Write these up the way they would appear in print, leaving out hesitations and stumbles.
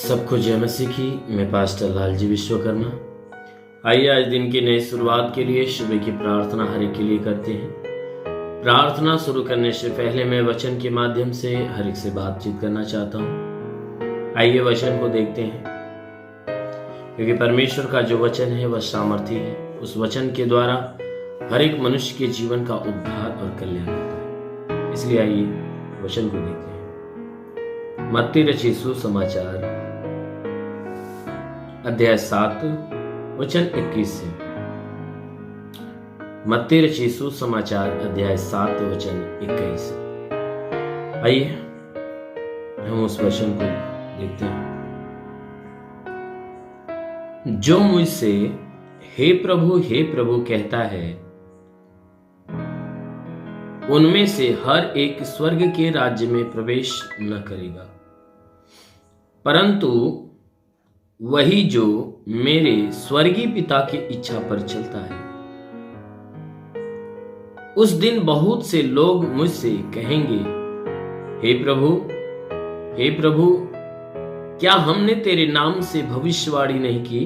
सबको जय मसीह की। मैं पास्टर लालजी विश्वकर्मा। आइए आज दिन की नई शुरुआत के लिए सुबह की प्रार्थना हर एक के लिए करते हैं। प्रार्थना शुरू करने से पहले मैं वचन के माध्यम से हर एक से बातचीत करना चाहता हूँ। आइए वचन को देखते हैं, क्योंकि परमेश्वर का जो वचन है वह सामर्थी है। उस वचन के द्वारा हर एक मनुष्य के जीवन का उद्धार और कल्याण होता है। इसलिए आइए वचन को देखते हैं। मत्ती रचित सुसमाचार अध्याय 7 वचन 21 से। मत्ती रचित सुसमाचार अध्याय 7 वचन 21 से। आइए हम उस वचन को देखते हैं। जो मुझसे हे प्रभु कहता है, उनमें से हर एक स्वर्ग के राज्य में प्रवेश न करेगा, परंतु वही जो मेरे स्वर्गीय पिता की इच्छा पर चलता है। उस दिन बहुत से लोग मुझसे कहेंगे, हे प्रभु, क्या हमने तेरे नाम से भविष्यवाणी नहीं की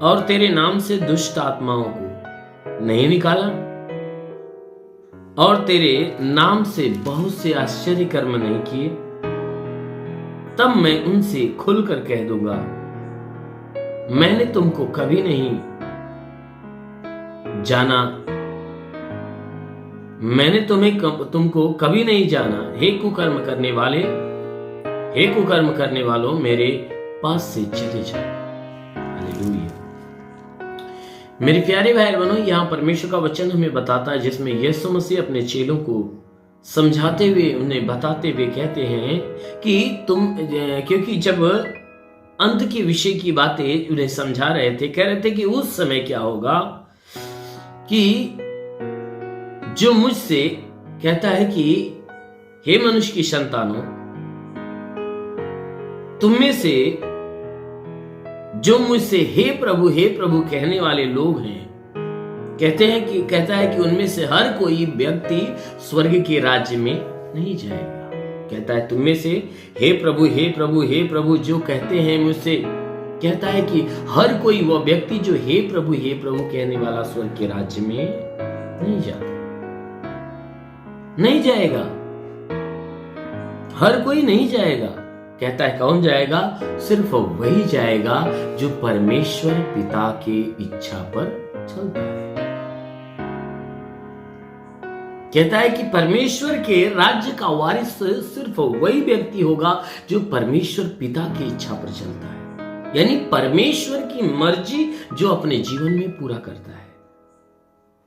और तेरे नाम से दुष्ट आत्माओं को नहीं निकाला और तेरे नाम से बहुत से आश्चर्य कर्म नहीं किए? तब मैं उनसे खुलकर कह दूंगा, मैंने तुमको कभी नहीं जाना, मैंने तुमको कभी नहीं जाना। हे कुकर्म करने वालों, मेरे पास से चले जाओ। हालेलुया। मेरे प्यारे भाई बहनों, यहां परमेश्वर का वचन हमें बताता है, जिसमें यीशु मसीह अपने चेलों को समझाते हुए, उन्हें बताते हुए कहते हैं कि क्योंकि जब अंत के विषय की बातें उन्हें समझा रहे थे, कह रहे थे कि उस समय क्या होगा कि जो मुझसे कहता है कि हे मनुष्य की संतानों, तुम में से जो मुझसे हे प्रभु कहने वाले लोग हैं, कहता है कि उनमें से हर कोई व्यक्ति स्वर्ग के राज्य में नहीं जाएगा। कहता है तुम में से हे प्रभु जो कहते हैं मुझसे, कहता है कि हर कोई वह व्यक्ति जो हे प्रभु कहने वाला स्वर्ग के राज्य में नहीं जाएगा। हर कोई नहीं जाएगा। कहता है कौन जाएगा? सिर्फ वही जाएगा जो परमेश्वर पिता की इच्छा पर चलता है। कहता है कि परमेश्वर के राज्य का वारिस सिर्फ वही व्यक्ति होगा जो परमेश्वर पिता की इच्छा पर चलता है, यानी परमेश्वर की मर्जी जो अपने जीवन में पूरा करता है,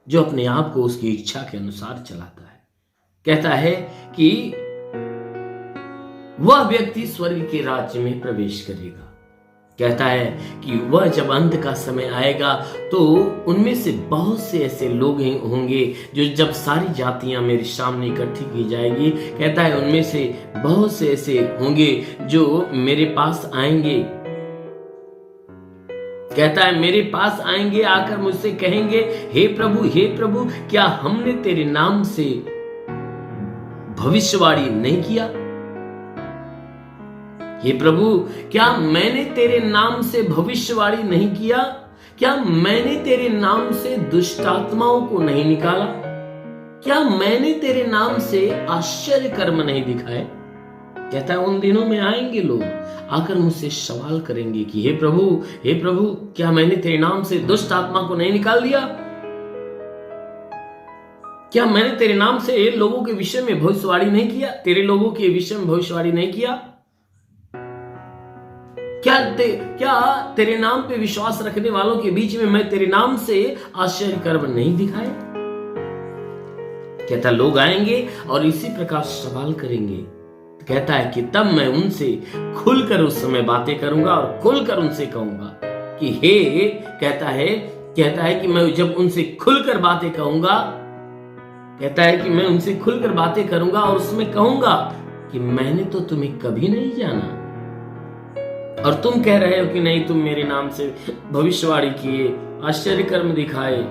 जो अपने आप को उसकी इच्छा के अनुसार चलाता है। कहता है कि वह व्यक्ति स्वर्ग के राज्य में प्रवेश करेगा। कहता है कि वह जब अंत का समय आएगा तो उनमें से बहुत से ऐसे लोग होंगे जो, जब सारी जातियां मेरे सामने इकट्ठी की जाएगी, कहता है उनमें से बहुत से ऐसे होंगे जो मेरे पास आएंगे। कहता है मेरे पास आएंगे, आकर मुझसे कहेंगे, हे प्रभु, क्या हमने तेरे नाम से भविष्यवाणी नहीं किया? हे प्रभु, क्या मैंने तेरे नाम से भविष्यवाणी नहीं किया? क्या मैंने तेरे नाम से दुष्ट आत्माओं को नहीं निकाला? क्या मैंने तेरे नाम से आश्चर्य कर्म नहीं दिखाए? कहता है उन दिनों में आएंगे लोग, आकर मुझसे सवाल करेंगे कि हे प्रभु, क्या मैंने तेरे नाम से दुष्ट आत्मा को नहीं निकाल दिया? क्या मैंने तेरे नाम से लोगों के विषय में भविष्यवाणी नहीं किया? तेरे लोगों के विषय में भविष्यवाणी नहीं किया? क्या तेरे नाम पे विश्वास रखने वालों के बीच में मैं तेरे नाम से आश्चर्य कर्म नहीं दिखाए? कहता लोग आएंगे और इसी प्रकार सवाल करेंगे। कहता है कि तब मैं उनसे खुलकर उस समय बातें करूंगा और खुलकर उनसे कहूंगा कि हे, कहता है कि मैं जब उनसे खुलकर बातें कहूंगा, कहता है कि मैं उनसे खुलकर बातें करूंगा और उसमें कहूंगा कि मैंने तो तुम्हें कभी नहीं जाना, और तुम कह रहे हो कि नहीं, तुम मेरे नाम से भविष्यवाणी किए, आश्चर्य कर्म दिखाए,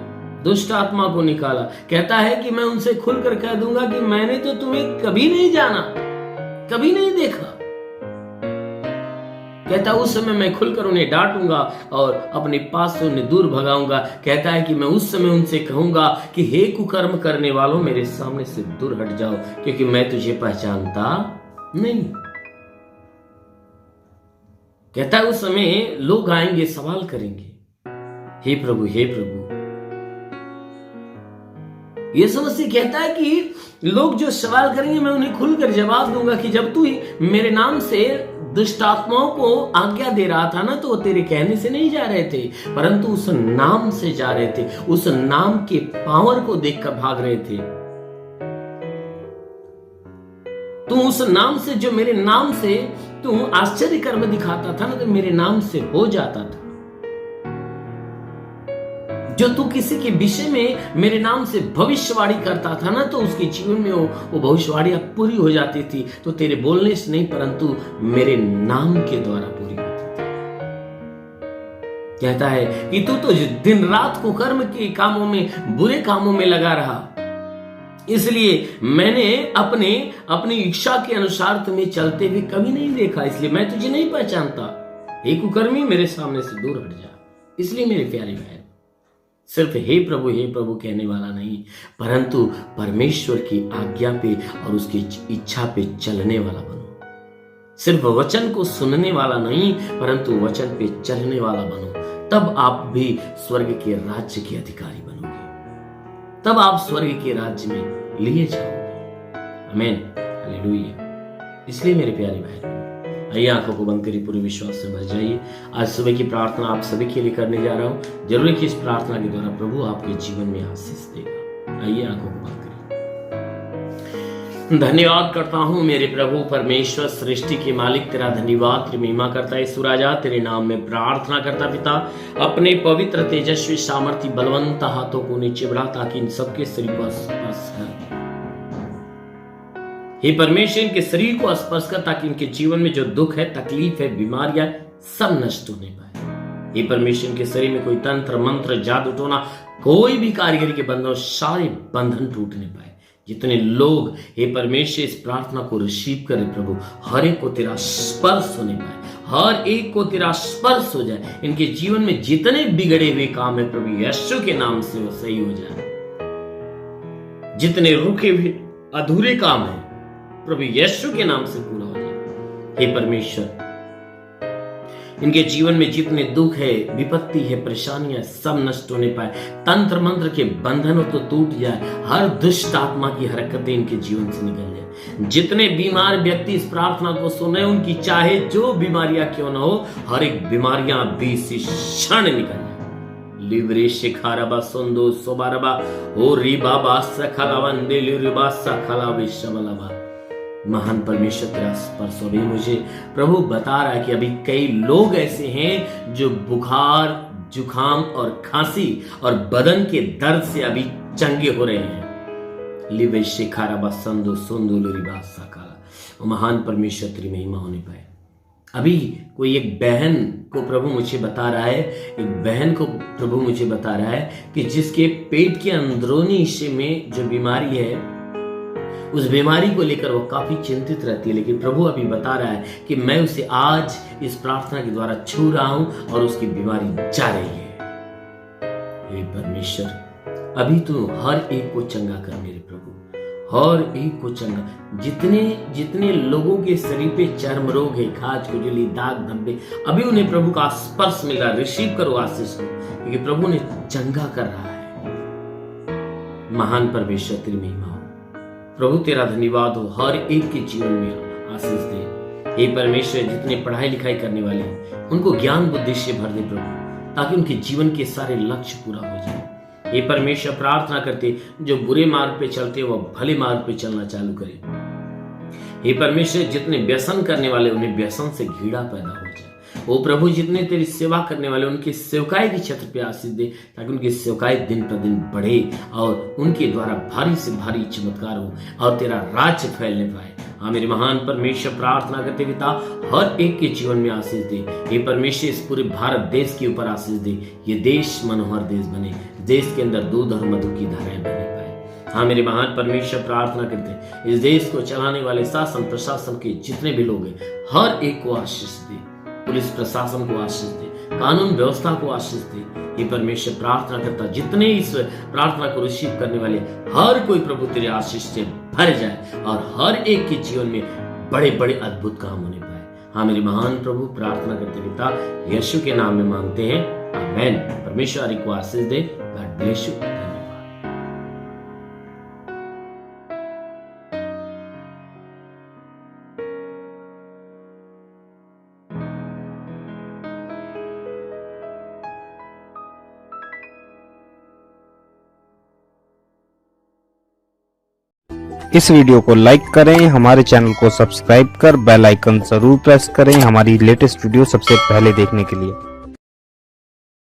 दुष्ट आत्मा को निकाला। कहता है कि मैं उनसे खुलकर कह दूंगा कि मैंने तो तुम्हें कभी नहीं जाना, कभी नहीं देखा। कहता है उस समय मैं खुलकर उन्हें डांटूंगा और अपने पास से उन्हें दूर भगाऊंगा। कहता है कि मैं उस समय उनसे कहूंगा कि हे कुकर्म करने वालों, मेरे सामने से दूर हट जाओ, क्योंकि मैं तुझे पहचानता नहीं। कहता है उस समय लोग आएंगे, सवाल करेंगे, हे प्रभु, हे प्रभु। यीशु मसीह कहता है कि लोग जो सवाल करेंगे मैं उन्हें खुलकर जवाब दूंगा कि जब तू मेरे नाम से दुष्ट आत्माओं को आज्ञा दे रहा था ना, तो वो तेरे कहने से नहीं जा रहे थे, परंतु उस नाम से जा रहे थे, उस नाम के पावर को देखकर भाग रहे थे। तू उस नाम से, जो मेरे नाम से तू आश्चर्य कर्म दिखाता था ना, तो मेरे नाम से हो जाता था। जो तू किसी के विषय में मेरे नाम से भविष्यवाणी करता था ना, तो उसके जीवन में वो भविष्यवाणियां पूरी हो जाती थी। तो तेरे बोलने से नहीं, परंतु मेरे नाम के द्वारा पूरी होती थी। कहता है कि तू तो दिन रात को कर्म के कामों में, बुरे कामों में लगा रहा, इसलिए मैंने अपनी इच्छा के अनुसार तुम्हें चलते हुए कभी नहीं देखा, इसलिए मैं तुझे नहीं पहचानता। हे कुकर्मी, मेरे सामने से दूर हट जा। इसलिए मेरे प्यारे भाई, सिर्फ हे प्रभु कहने वाला नहीं, परंतु परमेश्वर की आज्ञा पे और उसकी इच्छा पे चलने वाला बनो। सिर्फ वचन को सुनने वाला नहीं, परंतु वचन पे चलने वाला बनो। तब आप भी स्वर्ग के राज्य के अधिकारी बनोगे, तब आप स्वर्ग के राज्य में लिए जाओगे। आमीन, हालेलुया। इसलिए मेरे प्यारे भाई, आइए आंखों को बंद करिए, पूरे विश्वास से भर जाइए। आज सुबह की प्रार्थना आप सभी के लिए करने जा रहा हूं। जरूर कि इस प्रार्थना के द्वारा प्रभु आपके जीवन में आशीष देगा। आइए आंखों को बंद करिए। धन्यवाद करता हूं मेरे प्रभु परमेश्वर, सृष्टि के मालिक, तेरा धन्यवाद, तेरी महिमा करता है सुराजा, तेरे नाम में प्रार्थना करता पिता, अपने पवित्र तेजस्वी सामर्थ्य बलवंत हाथों को नीचे बढ़ा, ताकि इन सबके शरीर को स्पर्श कर। हे परमेश्वर, इनके शरीर को स्पर्श कर, ताकि इनके जीवन में जो दुख है, तकलीफ है, बीमारियां सब नष्ट होने पाए। हे परमेश्वर, इनके शरीर में कोई तंत्र मंत्र, जादू टोना, कोई भी कारीगरी के बंधन, सारे बंधन टूटने पाए। जितने लोग हे परमेश्वर इस प्रार्थना को रिसीव करें प्रभु, हर एक को तेरा स्पर्श होने पाए, हर एक को तेरा स्पर्श हो जाए। इनके जीवन में जितने बिगड़े हुए काम है प्रभु यीशु के नाम से वो सही हो जाए। जितने रुके हुए अधूरे काम है प्रभु यीशु के नाम से पूरा हो जाए। हे परमेश्वर, इनके जीवन में जितने दुख है, विपत्ति है, परेशानियां सब नष्ट होने पाए। तंत्र मंत्र के बंधनों तो टूट जाए, हर दुष्ट आत्मा की हरकतें इनके जीवन से निकल जाए। जितने बीमार व्यक्ति इस प्रार्थना को सुने, उनकी चाहे जो बीमारियां क्यों ना हो, हर एक बीमारियां भी इसी क्षण निकल जाए। लिवरे शिखारबा सुंदो सोबारबा ओ रिबाबा सखलावंदे लिरिबा सखलाविशमलबा। महान परमेश्वर तेरा स्पर्श अभी मुझे प्रभु बता रहा है कि अभी कई लोग ऐसे हैं जो बुखार, जुखाम और खांसी और बदन के दर्द से अभी चंगे हो रहे हैं। लिवे शिखारा बसंदो सुंदो लिबासा काला। महान परमेश्वर तेरी महिमा होने पाए। अभी कोई एक बहन को प्रभु मुझे बता रहा है, एक बहन को प्रभु मुझे बता रहा है कि जिसके पेट के अंदरूनी हिस्से में जो बीमारी है, उस बीमारी को लेकर वो काफी चिंतित रहती है, लेकिन प्रभु अभी बता रहा है कि मैं उसे आज इस प्रार्थना के द्वारा छू रहा हूं और उसकी बीमारी जा रही है। हे परमेश्वर, अभी तू हर एक को चंगा कर मेरे प्रभु, हर एक को चंगा। जितने लोगों के शरीर पे चर्म रोग है, खाज खुजली, दाग धब्बे, अभी उन्हें प्रभु का स्पर्श मिल रहा है। रिसीव करो आशीष को, क्योंकि प्रभु ने चंगा कर रहा है। महान परमेश्वर तेरी महिमा हो प्रभु, तेरा धन्यवाद हो। हर एक के जीवन में आशीष दे। हे परमेश्वर, जितने पढ़ाई लिखाई करने वाले हैं उनको ज्ञान बुद्धि से भर दे प्रभु, ताकि उनके जीवन के सारे लक्ष्य पूरा हो जाए। हे परमेश्वर, प्रार्थना करते जो बुरे मार्ग पे चलते वो भले मार्ग पे चलना चालू करे। हे परमेश्वर, जितने व्यसन करने वाले उन्हें व्यसन से घृणा पैदा हो जाए। ओ प्रभु, जितने तेरी सेवा करने वाले उनकी सेवकाई की छत्र पे आशीष दे, ताकि उनकी सेवकाई दिन प्रतिदिन बढ़े और उनके द्वारा भारी से भारी चमत्कार हो और तेरा राज्य फैलने पाए। हाँ मेरे महान परमेश्वर, प्रार्थना करते पिता हर एक के जीवन में आशीष दे। ये परमेश्वर इस पूरे भारत देश के ऊपर आशीष दे। ये देश मनोहर देश बने, देश के अंदर दूध और मधु की धाराएं बने पाए। हाँ मेरे महान परमेश्वर, प्रार्थना करते इस देश को चलाने वाले शासन प्रशासन के जितने भी लोग हैं, हर एक को आशीष दे। पुलिस प्रशासन को आशीष दे, कानून व्यवस्था को आशीष दे। ये परमेश्वर प्रार्थना करता जितने इस प्रार्थना को रिसीव करने वाले हर कोई प्रभु तेरे आशीष से भर जाए और हर एक के जीवन में बड़े बड़े अद्भुत काम होने पाए। हाँ मेरे महान प्रभु, प्रार्थना करते पिता यीशु के नाम में मांगते हैं, आमेन। परमेश्वर को आशीष दे। God bless you. इस वीडियो को लाइक करें, हमारे चैनल को सब्सक्राइब कर बेल आइकन जरूर प्रेस करें हमारी लेटेस्ट वीडियो सबसे पहले देखने के लिए।